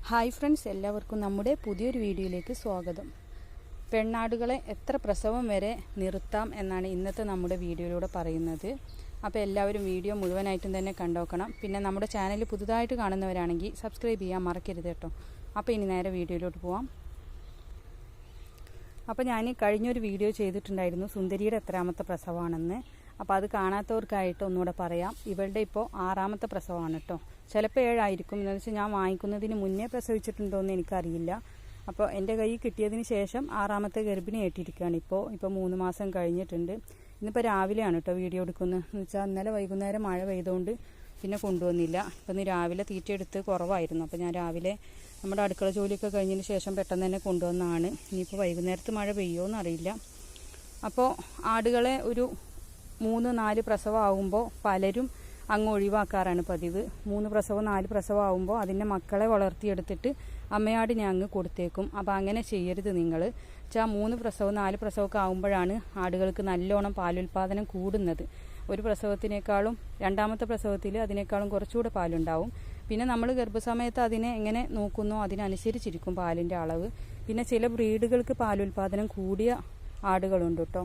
Hi friends, എല്ലാവർക്കും നമ്മുടെ പുതിയൊരു വീഡിയോയിലേക്ക് സ്വാഗതം. പെണ്ണാടുകളെ എത്ര പ്രസവം വരെ നിർത്താം എന്നാണ് ഇന്നത്തെ നമ്മുടെ വീഡിയോയിലൂടെ പറയുന്നത്. അപ്പോൾ എല്ലാവരും വീഡിയോ മുഴുവനായിട്ടും തന്നെ കണ്ടോക്കണം. പിന്നെ നമ്മുടെ ചാനൽ പുതുതായിട്ട് കാണുന്നവരാണെങ്കിൽ സബ്സ്ക്രൈബ് ചെയ്യാൻ മറക്കരുത് കേട്ടോ. അപ്പോൾ ഇനി നേരെ വീഡിയോയിലോട്ട് പോവാം. അപ്പോൾ ഞാൻ കഴിഞ്ഞൊരു വീഡിയോ ചെയ്തിട്ടുണ്ടായിരുന്നു സുന്ദരിയുടെ എത്രാമത്തെ പ്രസവമാണെന്ന്. അപ്പോൾ അത് കാണാത്തവർക്കായിട്ട് ഒന്നുകൂടെ പറയാം. ഇവളുടെ ഇപ്പോൾ 6ാമത്തെ പ്രസവമാണ് കേട്ടോ. ചിലപ്പോൾ 7 ആയിരിക്കും. എന്ന് വെച്ചാൽ ഞാൻ വാങ്ങിക്കുന്നതിന് മുന്നേ പ്രസവിച്ചിട്ടുണ്ടോ എന്ന് എനിക്കറിയില്ല. അപ്പോൾ എൻ്റെ കൈ കിട്ടിയതിന് ശേഷം 6ാമത്തെ ഗർഭിണി ആയിട്ടിരിക്കുകയാണ്. ഇപ്പോൾ 3 മാസം കഴിഞ്ഞിട്ടുണ്ട്. ഇന്നിപ്പോൾ രാവിലെയാണ് കേട്ടോ വീഡിയോ എടുക്കുന്നത്. എന്ന് വെച്ചാൽ ഇന്നലെ വൈകുന്നേരം മഴ പെയ്തുകൊണ്ട് പിന്നെ കൊണ്ടുവന്നില്ല. ഇപ്പം ഇന്ന് രാവിലെ തീറ്റ എടുത്ത് കുറവായിരുന്നു. അപ്പോൾ ഞാൻ രാവിലെ നമ്മുടെ അടുക്കള ജോലിയൊക്കെ കഴിഞ്ഞതിന് ശേഷം പെട്ടെന്ന് തന്നെ കൊണ്ടുവന്നതാണ്. ഇനിയിപ്പോൾ വൈകുന്നേരത്ത് മഴ പെയ്യുമോ എന്നറിയില്ല. അപ്പോൾ ആടുകളെ ഒരു 3-4 പ്രസവം ആകുമ്പോൾ പലരും അങ്ങ് ഒഴിവാക്കാറാണ് പതിവ്. 3 പ്രസവം 4 പ്രസവം ആകുമ്പോൾ അതിൻ്റെ മക്കളെ വളർത്തിയെടുത്തിട്ട് അമ്മയാടിനെ അങ്ങ് കൊടുത്തേക്കും. അപ്പോൾ അങ്ങനെ ചെയ്യരുത് നിങ്ങൾ. വെച്ചാൽ 3 പ്രസവം 4 പ്രസവമൊക്കെ ആകുമ്പോഴാണ് ആടുകൾക്ക് നല്ലോണം പാലുൽപാദനം കൂടുന്നത്. ഒരു പ്രസവത്തിനേക്കാളും 2ാമത്തെ പ്രസവത്തിൽ അതിനേക്കാളും കുറച്ചുകൂടെ പാലുണ്ടാവും. പിന്നെ നമ്മൾ ഗർഭസമയത്ത് അതിനെ എങ്ങനെ നോക്കുന്നോ അതിനനുസരിച്ചിരിക്കും പാലിൻ്റെ അളവ്. പിന്നെ ചില ബ്രീഡുകൾക്ക് പാലുൽപാദനം കൂടിയ ആടുകളുണ്ട് കേട്ടോ.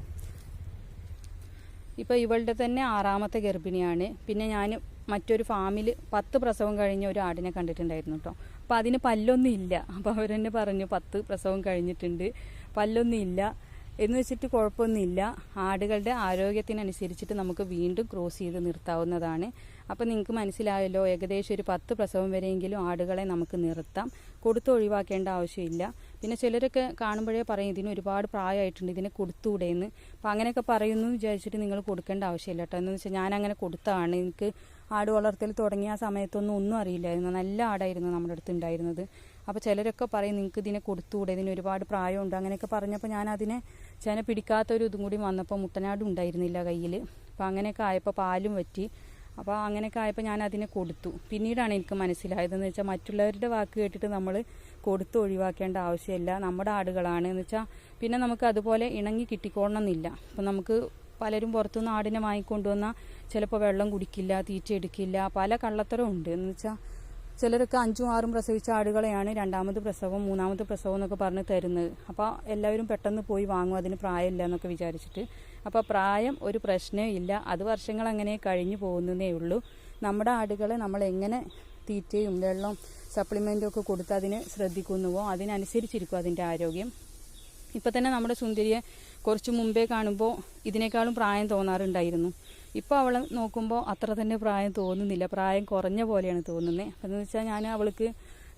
ഇപ്പോൾ ഇവളുടെ തന്നെ 6ാമത്തെ ഗർഭിണിയാണ്. പിന്നെ ഞാൻ മറ്റൊരു ഫാമിൽ 10 പ്രസവം കഴിഞ്ഞ ഒരു ആടിനെ കണ്ടിട്ടുണ്ടായിരുന്നു കേട്ടോ. അപ്പോൾ അതിന് പല്ലൊന്നും ഇല്ല. അപ്പോൾ അവരെന്നെ പറഞ്ഞു 10 പ്രസവം കഴിഞ്ഞിട്ടുണ്ട്, പല്ലൊന്നും ഇല്ല എന്ന് വെച്ചിട്ട് കുഴപ്പമൊന്നുമില്ല. ആടുകളുടെ ആരോഗ്യത്തിനനുസരിച്ചിട്ട് നമുക്ക് വീണ്ടും ക്രോസ് ചെയ്ത് നിർത്താവുന്നതാണ്. അപ്പോൾ നിങ്ങൾക്ക് മനസ്സിലായല്ലോ, ഏകദേശം ഒരു 10 പ്രസവം വരെയെങ്കിലും ആടുകളെ നമുക്ക് നിർത്താം. കൊടുത്ത് ഒഴിവാക്കേണ്ട ആവശ്യമില്ല. പിന്നെ ചിലരൊക്കെ കാണുമ്പോഴേ പറയും ഇതിന് ഒരുപാട് പ്രായമായിട്ടുണ്ട്, ഇതിനെ കൊടുത്തുകൂടെയെന്ന്. അപ്പോൾ അങ്ങനെയൊക്കെ പറയുന്നു വിചാരിച്ചിട്ട് നിങ്ങൾ കൊടുക്കേണ്ട ആവശ്യമില്ല കേട്ടോ. എന്ന് വെച്ചാൽ ഞാൻ അങ്ങനെ കൊടുത്തതാണ്. എനിക്ക് ആട് വളർത്തൽ തുടങ്ങിയ ആ സമയത്തൊന്നും ഒന്നും അറിയില്ലായിരുന്നു. നല്ല ആടായിരുന്നു നമ്മുടെ അടുത്ത് ഉണ്ടായിരുന്നത്. അപ്പോൾ ചിലരൊക്കെ പറയും നിങ്ങൾക്ക് ഇതിനെ കൊടുത്തുകൂടെ, ഇതിന് ഒരുപാട് പ്രായമുണ്ട് അങ്ങനെയൊക്കെ പറഞ്ഞപ്പോൾ ഞാൻ അതിനെ പിടിക്കാത്തൊരു ഇതും കൂടി വന്നപ്പോൾ മുട്ടനാടും ഉണ്ടായിരുന്നില്ല കയ്യിൽ. അപ്പോൾ അങ്ങനെയൊക്കെ ആയപ്പോൾ പാലും പറ്റി. അപ്പോൾ അങ്ങനെയൊക്കെ ആയപ്പോൾ ഞാൻ അതിനെ കൊടുത്തു. പിന്നീടാണ് എനിക്ക് മനസ്സിലായതെന്ന് വെച്ചാൽ മറ്റുള്ളവരുടെ വാക്ക് കേട്ടിട്ട് നമ്മൾ കൊടുത്ത് ഒഴിവാക്കേണ്ട ആവശ്യമില്ല. നമ്മുടെ ആടുകളാണ് എന്ന് വെച്ചാൽ പിന്നെ നമുക്ക് അതുപോലെ ഇണങ്ങി കിട്ടിക്കോളണമെന്നില്ല. അപ്പം നമുക്ക് പലരും പുറത്തുനിന്ന് ആടിനെ വാങ്ങിക്കൊണ്ടുവന്നാൽ ചിലപ്പോൾ വെള്ളം കുടിക്കില്ല, തീറ്റ എടുക്കില്ല, പല കള്ളത്തരവും ഉണ്ട്. എന്ന് വെച്ചാൽ ചിലരൊക്കെ 5ഉം 6ഉം പ്രസവിച്ച ആടുകളെയാണ് 2ാമത് പ്രസവം 3ാമത് പ്രസവം എന്നൊക്കെ പറഞ്ഞ് തരുന്നത്. അപ്പോൾ എല്ലാവരും പെട്ടെന്ന് പോയി വാങ്ങും അതിന് പ്രായമില്ല എന്നൊക്കെ വിചാരിച്ചിട്ട്. അപ്പോൾ പ്രായം ഒരു പ്രശ്നമേ ഇല്ല. അത് വർഷങ്ങൾ അങ്ങനെ കഴിഞ്ഞു പോകുന്നതേ ഉള്ളൂ. നമ്മുടെ ആടുകളെ നമ്മൾ എങ്ങനെ തീറ്റയും വെള്ളവും സപ്ലിമെൻറ്റും ഒക്കെ കൊടുത്ത് അതിനെ ശ്രദ്ധിക്കുന്നുവോ അതിനനുസരിച്ചിരിക്കും അതിൻ്റെ ആരോഗ്യം. ഇപ്പം തന്നെ നമ്മുടെ സുന്ദരിയെ കുറച്ച് മുമ്പേ കാണുമ്പോൾ ഇതിനേക്കാളും പ്രായം തോന്നാറുണ്ടായിരുന്നു. ഇപ്പോൾ അവളെ നോക്കുമ്പോൾ അത്ര തന്നെ പ്രായം തോന്നുന്നില്ല, പ്രായം കുറഞ്ഞ പോലെയാണ് തോന്നുന്നത്. എന്ന് വെച്ചാൽ ഞാൻ അവൾക്ക്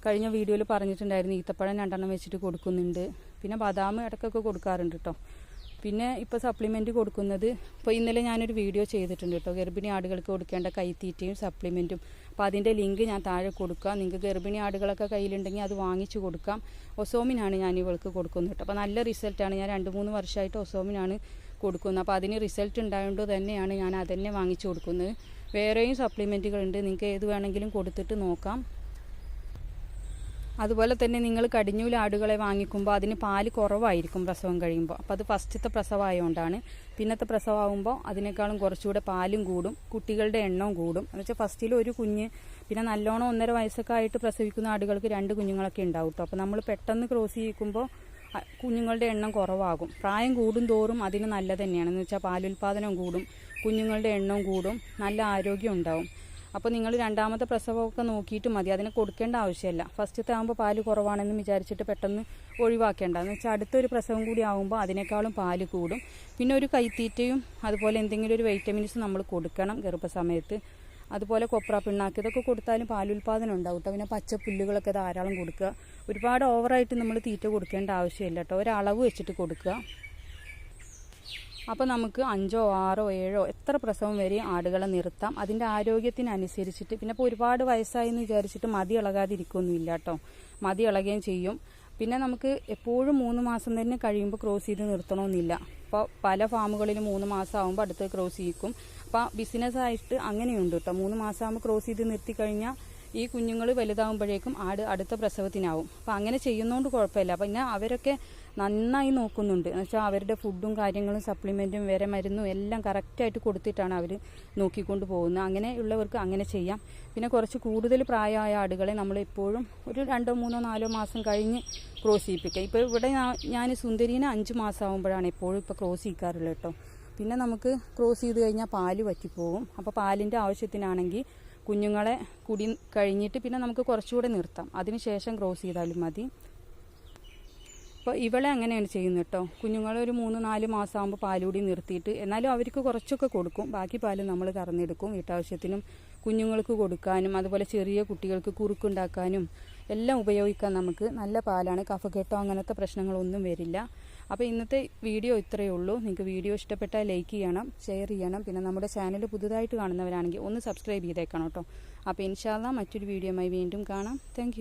കഴിഞ്ഞ വീഡിയോയിൽ പറഞ്ഞിട്ടുണ്ടായിരുന്നു ഈത്തപ്പഴം 2 വെച്ചിട്ട് കൊടുക്കുന്നുണ്ട്. പിന്നെ ബദാം ഇടയ്ക്കൊക്കെ കൊടുക്കാറുണ്ട് കേട്ടോ. പിന്നെ ഇപ്പോൾ സപ്ലിമെൻറ്റ് കൊടുക്കുന്നത് ഇപ്പോൾ ഇന്നലെ ഞാനൊരു വീഡിയോ ചെയ്തിട്ടുണ്ട് കേട്ടോ, ഗർഭിണി ആടുകൾക്ക് കൊടുക്കേണ്ട കൈത്തീറ്റയും സപ്ലിമെൻറ്റും. അപ്പോൾ അതിൻ്റെ ലിങ്ക് ഞാൻ താഴെ കൊടുക്കാം. നിങ്ങൾക്ക് ഗർഭിണി ആടുകളൊക്കെ കയ്യിലുണ്ടെങ്കിൽ അത് വാങ്ങിച്ചു കൊടുക്കാം. ഒസോമിനാണ് ഞാൻ ഇവൾക്ക് കൊടുക്കുന്നത് കേട്ടോ. അപ്പോൾ നല്ല റിസൾട്ടാണ്. ഞാൻ 2-3 വർഷമായിട്ട് ഒസോമിനാണ് കൊടുക്കുന്നത്. അപ്പോൾ അതിന് റിസൾട്ട് ഉണ്ടായതുകൊണ്ട് തന്നെയാണ് ഞാൻ അതന്നെ വാങ്ങിച്ചു കൊടുക്കുന്നത്. വേറെയും സപ്ലിമെൻറ്റുകളുണ്ട്, നിങ്ങൾക്ക് ഏത് വേണമെങ്കിലും കൊടുത്തിട്ട് നോക്കാം. അതുപോലെ തന്നെ നിങ്ങൾ കടിഞ്ഞൂൽ ആടുകളെ വാങ്ങിക്കുമ്പോൾ അതിന് പാല് കുറവായിരിക്കും പ്രസവം കഴിയുമ്പോൾ. അപ്പോൾ അത് ഫസ്റ്റത്തെ പ്രസവമായതുകൊണ്ടാണ്. പിന്നത്തെ പ്രസവമാകുമ്പോൾ അതിനേക്കാളും കുറച്ചുകൂടെ പാലും കൂടും, കുട്ടികളുടെ എണ്ണവും കൂടും. എന്ന് വെച്ചാൽ ഫസ്റ്റിൽ ഒരു കുഞ്ഞ്, പിന്നെ നല്ലോണം 1.5 വയസ്സൊക്കെ ആയിട്ട് പ്രസവിക്കുന്ന ആടുകൾക്ക് 2 കുഞ്ഞുങ്ങളൊക്കെ ഉണ്ടാവും കേട്ടോ. അപ്പോൾ നമ്മൾ പെട്ടെന്ന് ക്രോസ് ചെയ്യിക്കുമ്പോൾ കുഞ്ഞുങ്ങളുടെ എണ്ണം കുറവാകും. പ്രായം കൂടും തോറും അതിന് നല്ല തന്നെയാണ്. എന്ന് വെച്ചാൽ പാലുൽപാദനം കൂടും, കുഞ്ഞുങ്ങളുടെ എണ്ണവും കൂടും, നല്ല ആരോഗ്യം ഉണ്ടാവും. അപ്പോൾ നിങ്ങൾ 2ാമത്തെ പ്രസവമൊക്കെ നോക്കിയിട്ട് മതി, അതിനെ കൊടുക്കേണ്ട ആവശ്യമില്ല. ഫസ്റ്റത്തെ ആകുമ്പോൾ പാല് കുറവാണെന്ന് വിചാരിച്ചിട്ട് പെട്ടെന്ന് ഒഴിവാക്കേണ്ട. എന്ന് വെച്ചാൽ അടുത്തൊരു പ്രസവം കൂടി ആകുമ്പോൾ അതിനേക്കാളും പാല് കൂടും. പിന്നെ ഒരു കൈത്തീറ്റയും അതുപോലെ എന്തെങ്കിലും ഒരു വൈറ്റമിൻസ് നമ്മൾ കൊടുക്കണം ഗർഭസമയത്ത്. അതുപോലെ കൊപ്ര പിണ്ണാക്ക് ഇതൊക്കെ കൊടുത്താലും പാലുൽപാദനം ഉണ്ടാവും കേട്ടോ. പിന്നെ പച്ചപ്പുല്ലുകളൊക്കെ ധാരാളം കൊടുക്കുക. ഒരുപാട് ഓവറായിട്ട് നമ്മൾ തീറ്റ കൊടുക്കേണ്ട ആവശ്യമില്ല കേട്ടോ, ഒരളവ് വെച്ചിട്ട് കൊടുക്കുക. അപ്പോൾ നമുക്ക് 5ഓ 6ഓ 7ഓ എത്ര പ്രസവം വരെ ആടുകളെ നിർത്താം അതിൻ്റെ ആരോഗ്യത്തിനനുസരിച്ചിട്ട്. പിന്നെ ഇപ്പോൾ ഒരുപാട് വയസ്സായി എന്ന് വിചാരിച്ചിട്ട് മതി ഇളകാതിരിക്കൊന്നുമില്ല കേട്ടോ, മതി ഇളകുകയും ചെയ്യും. പിന്നെ നമുക്ക് എപ്പോഴും 3 മാസം തന്നെ കഴിയുമ്പോൾ ക്രോസ് ചെയ്ത് നിർത്തണമെന്നില്ല. അപ്പോൾ പല ഫാമുകളിലും 3 മാസം ആകുമ്പോൾ അടുത്ത് ക്രോസ് ചെയ്യിക്കും. അപ്പോൾ ബിസിനസ്സായിട്ട് അങ്ങനെയുണ്ട് കേട്ടോ. 3 മാസം ആകുമ്പോൾ ക്രോസ് ചെയ്ത് നിർത്തി കഴിഞ്ഞാൽ ഈ കുഞ്ഞുങ്ങൾ വലുതാകുമ്പോഴേക്കും ആട് അടുത്ത പ്രസവത്തിനാവും. അപ്പോൾ അങ്ങനെ ചെയ്യുന്നതുകൊണ്ട് കുഴപ്പമില്ല. പിന്നെ അവരൊക്കെ നന്നായി നോക്കുന്നുണ്ട്. എന്ന് വെച്ചാൽ അവരുടെ ഫുഡും കാര്യങ്ങളും സപ്ലിമെൻറ്റും വരെ മരുന്നും എല്ലാം കറക്റ്റായിട്ട് കൊടുത്തിട്ടാണ് അവർ നോക്കിക്കൊണ്ട് പോകുന്നത്. അങ്ങനെയുള്ളവർക്ക് അങ്ങനെ ചെയ്യാം. പിന്നെ കുറച്ച് കൂടുതൽ പ്രായമായ ആടുകളെ നമ്മൾ എപ്പോഴും ഒരു 2, 3, 4 മാസം കഴിഞ്ഞ് ക്രോസ് ചെയ്യിപ്പിക്കുക. ഇപ്പോൾ ഇവിടെ ഞാൻ സുന്ദരീനെ 5 മാസം ആകുമ്പോഴാണ് എപ്പോഴും ഇപ്പോൾ ക്രോസ് ചെയ്യിക്കാറുള്ളത് കേട്ടോ. പിന്നെ നമുക്ക് ക്രോസ് ചെയ്ത് കഴിഞ്ഞാൽ പാല് വറ്റിപ്പോവും. അപ്പോൾ പാലിൻ്റെ ആവശ്യത്തിനാണെങ്കിൽ കുഞ്ഞുങ്ങളെ കുടി കഴിഞ്ഞിട്ട് പിന്നെ നമുക്ക് കുറച്ചുകൂടെ നിർത്താം, അതിന് ശേഷം ക്രോസ് ചെയ്താലും മതി. അപ്പോൾ ഇവളെ അങ്ങനെയാണ് ചെയ്യുന്നത് കേട്ടോ. കുഞ്ഞുങ്ങളെ ഒരു 3, 4 മാസം ആകുമ്പോൾ പാലുകൂടി നിർത്തിയിട്ട്, എന്നാലും അവർക്ക് കുറച്ചൊക്കെ കൊടുക്കും, ബാക്കി പാല് നമ്മൾ കറന്നെടുക്കും. വീട്ടാവശ്യത്തിനും കുഞ്ഞുങ്ങൾക്ക് കൊടുക്കാനും അതുപോലെ ചെറിയ കുട്ടികൾക്ക് കുറുക്കുണ്ടാക്കാനും എല്ലാം ഉപയോഗിക്കാൻ നമുക്ക് നല്ല പാലാണ്. കഫക്കെട്ടോ അങ്ങനത്തെ പ്രശ്നങ്ങളൊന്നും വരില്ല. അപ്പോൾ ഇന്നത്തെ വീഡിയോ ഇത്രയേ ഉള്ളൂ. നിങ്ങൾക്ക് വീഡിയോ ഇഷ്ടപ്പെട്ടാൽ ലൈക്ക് ചെയ്യണം, ഷെയർ ചെയ്യണം. പിന്നെ നമ്മുടെ ചാനൽ പുതുതായിട്ട് കാണുന്നവരാണെങ്കിൽ ഒന്ന് സബ്സ്ക്രൈബ് ചെയ്തേക്കണം കേട്ടോ. അപ്പോൾ ഇൻഷാ അല്ലാഹ് മറ്റൊരു വീഡിയോയുമായി വീണ്ടും കാണാം. താങ്ക്